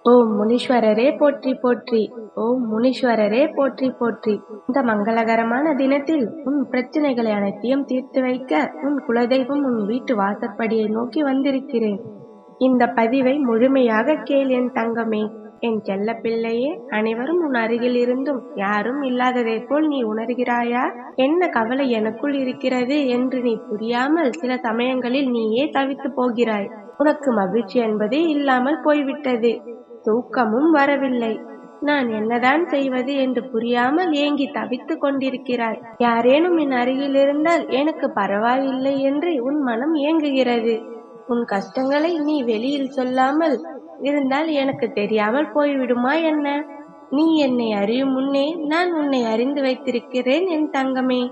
ஓம் முனீஸ்வரரே போற்றி போற்றி. ஓம் முனீஸ்வரரே போற்றி போற்றி. இந்த மங்களகரமான தினத்தில் உன் பிரச்சனைகளை அனைத்தையும் தீர்த்து வைக்க உன் குலதெய்வம் உன் வீட்டு வாசற்படியை நோக்கி வந்திருக்கிறேன். இந்த பதிவை முழுமையாக கேள் என் தங்கமே. என் செல்ல பிள்ளையே, அனைவரும் உன் அருகில் இருந்தும் யாரும் இல்லாததை போல் நீ உணர்கிறாயா? என்ன கவலை எனக்குள் இருக்கிறது என்று நீ புரியாமல் சில சமயங்களில் நீயே தவித்து போகிறாய். உனக்கு மகிழ்ச்சி என்பதே இல்லாமல் போய்விட்டது. தூக்கமும் வரவில்லை. நான் என்னதான் செய்வது என்று புரியாமல் ஏங்கி தவித்துக் கொண்டிருக்கிறாய். யாரேனும் என் அருகில் இருந்தால் எனக்கு பரவாயில்லை என்று உன் மனம் ஏங்குகிறது. உன் கஷ்டங்களை நீ வெளியில் சொல்லாமல் இருந்தால் எனக்கு தெரியாமல் போய்விடுமா என்ன? நீ என்னை அறியும் முன்னே நான் உன்னை அறிந்து வைத்திருக்கிறேன் என் தங்கமே.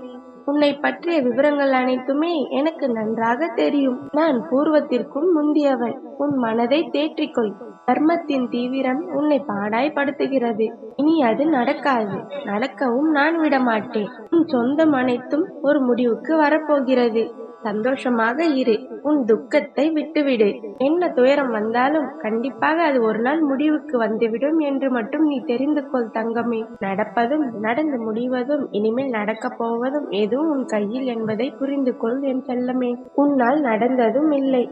உன்னை பற்றிய விவரங்கள் அனைத்துமே எனக்கு நன்றாக தெரியும். நான் பூர்வத்திற்கும் முந்தியவள். உன் மனதை தேற்றிக்கொள். கர்மத்தின் தீவிரம் உன்னை பாடாய்படுத்துகிறது. இனி அது நடக்காது. நடக்கவும் நான் விடமாட்டேன். உன் சொந்தம் அனைத்தும் ஒரு முடிவுக்கு வரப்போகிறது. சந்தோஷமாக இரு. உன் துக்கத்தை விட்டுவிடு. என்ன துயரம் வந்தாலும் கண்டிப்பாக அது ஒரு நாள் முடிவுக்கு வந்துவிடும் என்று மட்டும் நீ தெரிந்து கொள் தங்கமே. நடப்பதும் நடந்து முடிவதும் இனிமேல் நடக்கப் போவதும் எதுவும் உன் கையில் என்பதை புரிந்து கொள் என் செல்லமே. உன்னால் நடந்ததும் இல்லை.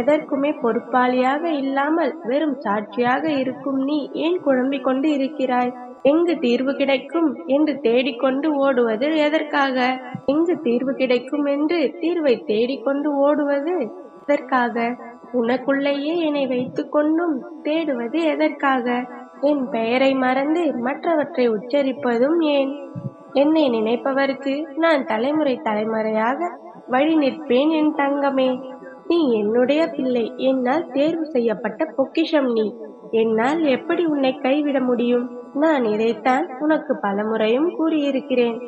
எதற்குமே பொறுப்பாளியாக இல்லாமல் வெறும் சாட்சியாக இருக்கும் நீ ஏன் குழம்பிக் கொண்டு இருக்கிறாய்? எங்கு தீர்வு கிடைக்கும் என்று தேடிக்கொண்டு ஓடுவது எதற்காக? எங்கு தீர்வு கிடைக்கும் என்று தீர்வை தேடிக்கொண்டு ஓடுவது எதற்காக? உனக்குள்ளேயே என்னை வைத்துக் கொண்டும் தேடுவது எதற்காக? என் பெயரை மறந்து மற்றவற்றை உச்சரிப்பதும் ஏன்? என்னை நினைப்பவருக்கு நான் தலைமுறை தலைமுறையாக வழி நிற்பேன் என் தங்கமே. நீ என்னுடைய பிள்ளை. என்னால் தேர்வு செய்யப்பட்ட பொக்கிஷம் நீ. என்னால் எப்படி உன்னை கைவிட முடியும்? நான் இதைத்தான் உனக்கு பலமுறையும் கூறியிருக்கிறேன்.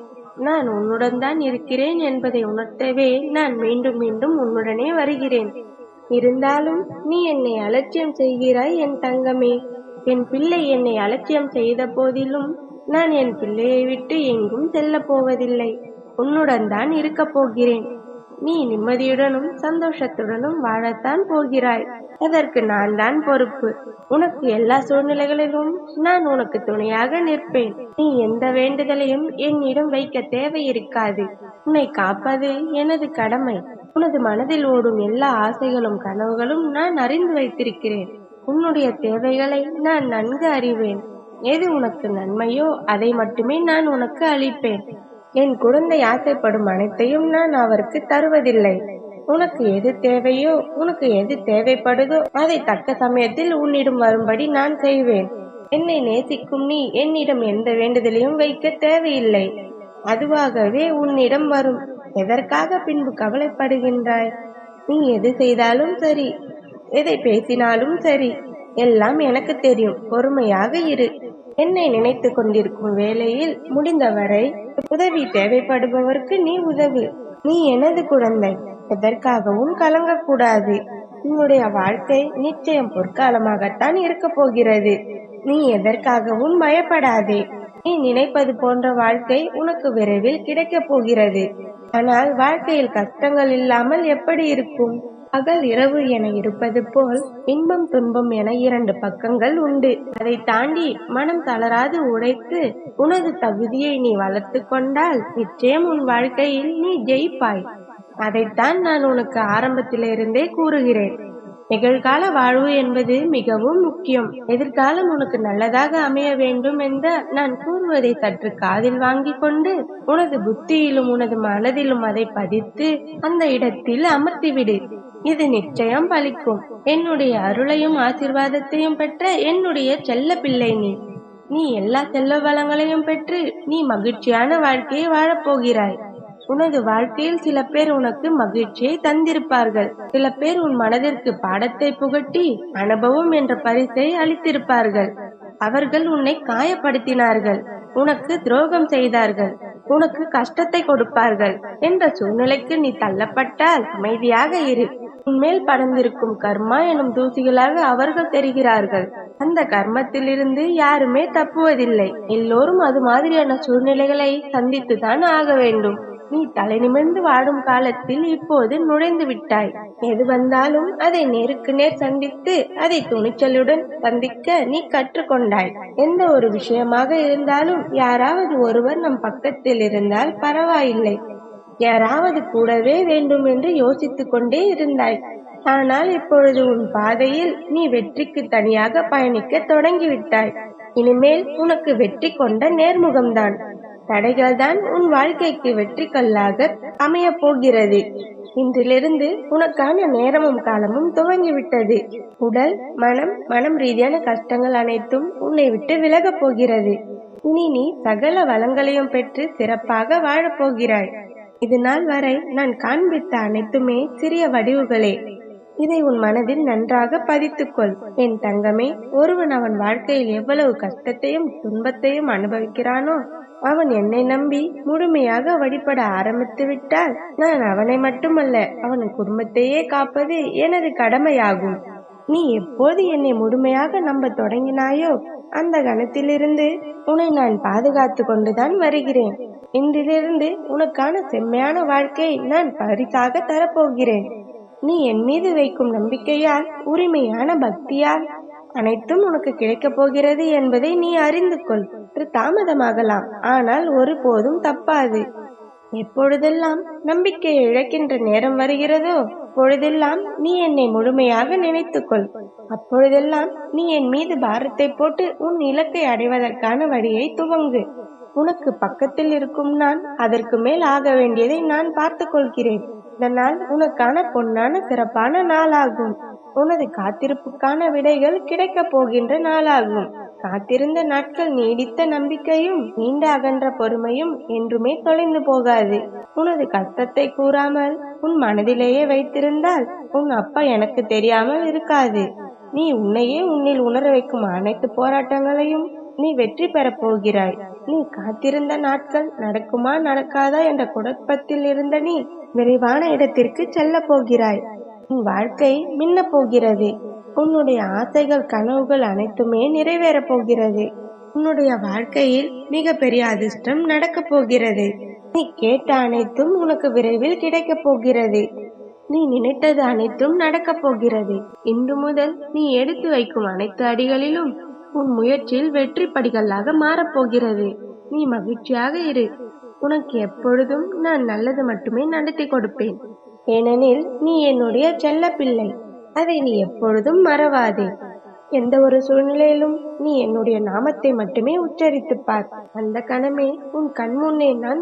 நான் உன்னுடன் தான் இருக்கிறேன் என்பதை உணர்த்தவே நான் மீண்டும் மீண்டும் உன்னுடனே வருகிறேன். இருந்தாலும் நீ என்னை அலட்சியம் செய்கிறாய் என் தங்கமே. என் பிள்ளை என்னை அலட்சியம் செய்த போதிலும் நான் என் பிள்ளையை விட்டு எங்கும் செல்ல போவதில்லை. உன்னுடன் தான் இருக்கப் போகிறேன். நீ நிம்மதியுடனும் சந்தோஷத்துடனும் வாழத்தான் போகிறாய். அதற்கு நான் தான் பொறுப்பு. உனக்கு எல்லா சூழ்நிலைகளிலும் நான் உனக்கு துணையாக நிற்பேன். நீ எந்த வேண்டுதலையும் என்னிடம் வைக்க தேவை இருக்காது. உன்னை காப்பது எனது கடமை. உனது மனதில் ஓடும் எல்லா ஆசைகளும் கனவுகளும் நான் அறிந்து வைத்திருக்கிறேன். உன்னுடைய தேவைகளை நான் நன்கு அறிவேன். எது உனக்கு நன்மையோ அதை மட்டுமே நான் உனக்கு அளிப்பேன். என் குழந்தை ஆசைப்படும் அனைத்தையும் நான் அவருக்கு தருவதில்லை. உனக்கு எது தேவையோ, உனக்கு எது தேவைப்படுதோ அதை தக்க சமயத்தில் உன்னிடம் வரும்படி நான் செய்வேன். என்னை நேசிக்கும் நீ என்னிடம் எந்த வேண்டுதலையும் வைக்க தேவையில்லை. அதுவாகவே உன்னிடம் வரும். எதற்காக பின்பு கவலைப்படுகின்றாய்? நீ எது செய்தாலும் சரி, எதை பேசினாலும் சரி, எல்லாம் எனக்கு தெரியும். பொறுமையாக இரு. என்னை நினைத்து கொண்டிருக்கும் வேளையில் முடிந்தவரை உதவி தேவைப்படுபவருக்கு நீ உதவு. நீ எனது குழந்தை. எதற்காகவும் கலங்கக்கூடாது. உன்னுடைய வாழ்க்கை நிச்சயம் பொற்காலமாகத்தான் இருக்க போகிறது. நீ எதற்காகவும் பயப்படாதே. நீ நினைப்பது போன்ற வாழ்க்கை உனக்கு விரைவில் கிடைக்கப் போகிறது. ஆனால் வாழ்க்கையில் கஷ்டங்கள் இல்லாமல் எப்படி இருக்கும்? பகல் இரவு என இருப்பது போல் இன்பம் துன்பம் என இரண்டு பக்கங்கள் உண்டு. அதை தாண்டி மனம் தளராது உழைத்து உனது தகுதியை நீ வளர்த்து கொண்டால் நிச்சயம் உன் வாழ்க்கையில் நீ ஜெயிப்பாய். அதைத்தான் நான் உனக்கு ஆரம்பத்திலிருந்தே கூறுகிறேன். நிகழ்கால வாழ்வு என்பது மிகவும் முக்கியம். எதிர்காலம் உனக்கு நல்லதாக அமைய வேண்டும் என்ற நான் கூறுவதை சற்று காதில் வாங்கி கொண்டு உனது புத்தியிலும் உனது மனதிலும் அதை பதித்து அந்த இடத்தில் அமர்த்திவிடு. இது நிச்சயம் பலிக்கும். என்னுடைய அருளையும் ஆசீர்வாதத்தையும் பெற்ற என்னுடைய செல்ல பிள்ளை நீ. நீ எல்லா செல்ல வளங்களையும் பெற்று நீ மகிழ்ச்சியான வாழ்க்கையை வாழப்போகிறாய். உனது வாழ்க்கையில் சில பேர் உனக்கு மகிழ்ச்சியை தந்திருப்பார்கள். சில பேர் உன் மனதிற்கு பாடத்தை புகட்டி அனுபவம் என்ற பரிசை அளித்திருப்பார்கள். அவர்கள் உன்னை காயப்படுத்தினார்கள், உனக்கு துரோகம் செய்தார்கள், உனக்கு கஷ்டத்தை கொடுப்பார்கள் என்ற சூழ்நிலைக்கு நீ தள்ளப்பட்டால் அமைதியாக இரு. உன்மேல் படர்ந்திருக்கும் கர்மா எனும் தூசிகளாக அவர்கள் தெரிகிறார்கள். அந்த கர்மத்திலிருந்து யாருமே தப்புவதில்லை. எல்லோரும் அது மாதிரியான சூழ்நிலைகளை சந்தித்துதான் ஆக வேண்டும். நீ தலை நிமிர்ந்து வாடும் காலத்தில் இப்போது நுழைந்து விட்டாய். எது வந்தாலும் அதை நேருக்கு நேர் சந்தித்து அதை துணிச்சலுடன் சந்திக்க நீ கற்றுக்கொண்டாய். எந்த ஒரு விஷயமாக இருந்தாலும் யாராவது ஒருவர் நம் பக்கத்தில் இருந்தால் பரவாயில்லை, யாராவது கூடவே வேண்டும் என்று யோசித்துக் கொண்டே இருந்தாய். ஆனால் இப்பொழுது உன் பாதையில் நீ வெற்றிக்கு தனியாக பயணிக்க தொடங்கிவிட்டாய். இனிமேல் உனக்கு வெற்றி கொண்ட நேர்முகம்தான். தடைகள்தான் உன் வாழ்க்கைக்கு வெற்றி கல்லாக அமையப் போகிறது. இன்றிலிருந்து உனக்கான நேரமும் காலமும் துவங்கிவிட்டது. உடல், மனம் ரீதியான கஷ்டங்கள் அனைத்தும் உன்னை விட்டு விலகப் போகிறது. இனி நீ சகல வளங்களையும் பெற்று சிறப்பாக வாழப்போகிறாய். இது நாள் வரை நான் காண்பித்த அனைத்துமே சிறிய வடிவுகளே. இதை உன் மனதில் நன்றாக பதித்துக்கொள். என் தங்கமே, ஒருவன் அவன் வாழ்க்கையில் எவ்வளவு கஷ்டத்தையும் துன்பத்தையும் அனுபவிக்கிறானோ அவன் என்னை நம்பி முழுமையாக வழிபட ஆரம்பித்து விட்டால் நான் அவனை மட்டுமல்ல அவன் குடும்பத்தையே காப்பது எனது கடமையாகும். நீ எப்போது என்னை முழுமையாக நம்ப தொடங்கினாயோ அந்த கணத்திலிருந்து உன்னை நான் பாதுகாத்து கொண்டுதான் வருகிறேன். இன்றிலிருந்து உனக்கான செம்மையான வாழ்க்கையை நான் பரிசாக தரப்போகிறேன். நீ என் மீது வைக்கும் நம்பிக்கையால், உரிமையான பக்தியால் அனைத்தும் உனக்கு கிடைக்கப் போகிறது என்பதை நீ அறிந்து கொள். தாமதமாகலாம், ஆனால் ஒருபோதும் தப்பாது. எப்பொழுதெல்லாம் நம்பிக்கையை இழக்கின்ற நேரம் வருகிறதோ அப்பொழுதெல்லாம் நீ என்னை முழுமையாக நினைத்துக்கொள். அப்பொழுதெல்லாம் நீ என் மீது பாரத்தை போட்டு உன் இலக்கை அடைவதற்கான வழியை துவங்கு. உனக்கு பக்கத்தில் இருக்கும் நான் அதற்கு மேல் ஆக வேண்டியதை நான் பார்த்துக் கொள்கிறேன். இதனால் உனக்கான பொன்னான சிறப்பான நாளாகும். உனது காத்திருப்புக்கான விடைகள் கிடைக்கப் போகின்ற நாளாகும். காத்திருந்த நாட்கள், நீடித்த நம்பிக்கையும் நீண்ட அகன்ற பொறுமையும் என்றுமே தொலைந்து போகாது. உனது கஷ்டத்தை கூறாமல் உன் மனதிலேயே வைத்திருந்தால் உன் அப்பா எனக்கு தெரியாமல் இருக்காது. நீ உன்னையே உன்னில் உணர வைக்கும் அனைத்து போராட்டங்களையும் நீ வெற்றி பெறப் போகிறாய். நீ காத்திருந்த நாட்கள் நடக்குமா நடக்காதா என்ற குழப்பத்தில் இருந்த நீ விரைவான இடத்திற்கு செல்ல போகிறாய். உன் வாழ்க்கை மின்ன போகிறது. உன்னுடைய ஆசைகள், கனவுகள் அனைத்துமே நிறைவேறப் போகிறது. உன்னுடைய வாழ்க்கையில் மிக பெரிய அதிர்ஷ்டம் நடக்கப் போகிறது. நீ கேட்ட அனைத்தும் உனக்கு விரைவில் கிடைக்கப் போகிறது. நீ நினைத்தது அனைத்தும் நடக்கப் போகிறது. இன்று முதல் நீ எடுத்து வைக்கும் அனைத்து அடிகளிலும் உன் முயற்சியில் வெற்றி படிகளாக மாறப்போகிறது. நீ மகிழ்ச்சியாக இரு. உனக்கு எப்பொழுதும் நான் நல்லது மட்டுமே நடத்தி கொடுப்பேன். ஏனெனில் நீ என்னுடைய செல்ல பிள்ளை. அதை நீ எப்பொழுதும் மறவாதே. எந்த ஒரு சூழ்நிலையிலும் நீ என்னுடைய நாமத்தை மட்டுமே உச்சரித்துப் பார். அந்த கணமே உன் கண் முன்னே நான்